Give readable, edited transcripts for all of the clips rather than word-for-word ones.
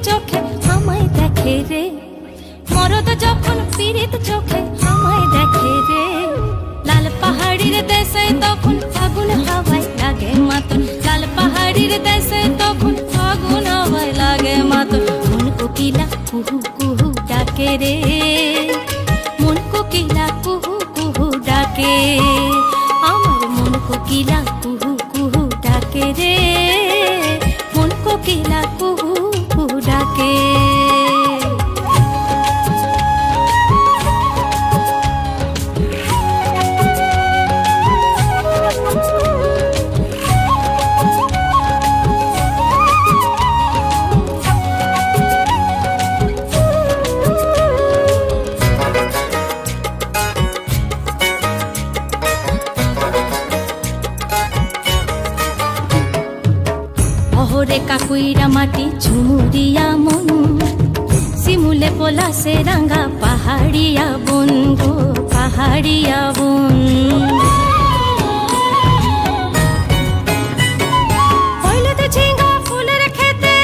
চোখে আমায় দেখে রে, মরদ যখন পীড়িত চোখে আমায় দেখে রে। লাল পাহাড়ির দেশে তখন ফাগুন হাওয়ায় লাগে মাতন, লাল পাহাড়ির দেশে তখন ফাগুন হাওয়ায় লাগে মাতন। মন কোকিলা কুহু কুহু ডাকে রে, মন কোকিলা কুহু কুহু ডাকে, আমার মন কোকিলা কুহু কুহু ডাকে রে, মন কোকিলা কুহু কুহু ডাকে। অহরে কাকুইরা মাটি ঝুমুরিয়া মন, শিমুলে পলাশে রাঙ্গা পাহাড়িয়া বন গো পাহাড়িয়া বন। হইলতে ঝিঙ্গা ফুলের খেতে,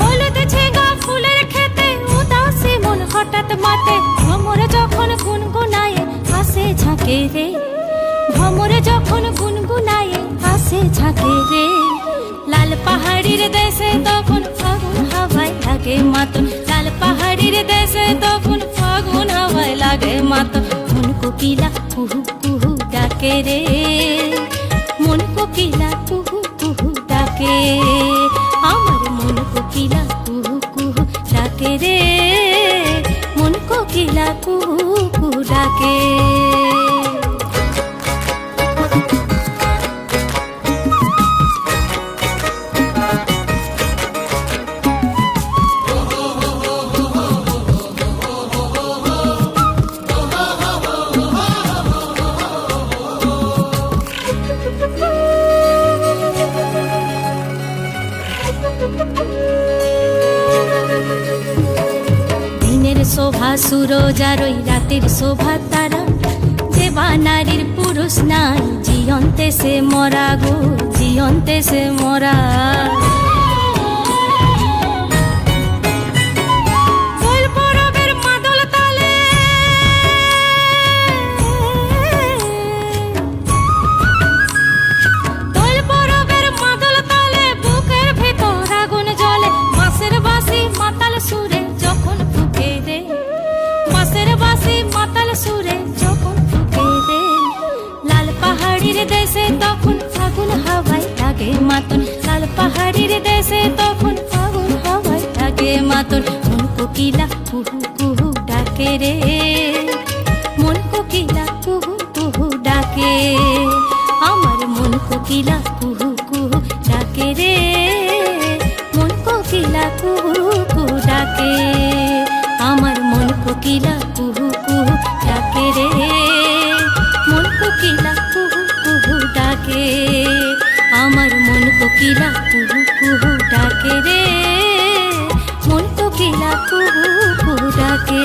হইলতে ঝিঙ্গা ফুলের খেতে, উদাসী মন হঠাৎ মাতে, ভ্রমরে যখন গুনগুনায়ে আসে ঝাঁকে রে, ভ্রমরে যখন গুনগুনায়ে আসে ঝাঁকে রে। লাল পাহাড়ির দেশে তখন ফাগুন হাওয়ায় লাগে মাতন, লাল পাহাড়ির দেশে তখন ফাগুন হাওয়ায় লাগে মাতন। মন কোকিলা কুহু কুহু ডাকে রে, মন কোকিলা কুহু কুহু ডাকে, আমার মন কোকিলা কুহু কুহু ডাকে রে, মন কোকিলা কুহু কুহু ডাকে। দিনের শোভা সুরজ আর ওই রাতের শোভা তারা, দেবা নারীর পুরুষ নাই, জিয়ন্তে সে মরা গো জিয়ন্তে সে মরা। দেশে তখন ফাগুন হাওয়ায় লাগে মাতন, লাল পাহাড়ির দেশে তখন ফাগুন হাওয়ায় লাগে মাতন। মন কোকিলা কুহু কুহু ডাকে রে, মন কোকিলা কুহু কুহু ডাকে, আমার মন কোকিলা কুহু কুহু ডাকে রে, মন কোকিলা কুহু কুহু ডাকে, আমার মন কোকিলা কুহু কুহু ডাকে রে, মন কোকিলা কুহু কুহু ডাকে, আমার মন কোকিলা কুহু কুহু ডাকে রে, মন কোকিলা কুহু কুহু ডাকে।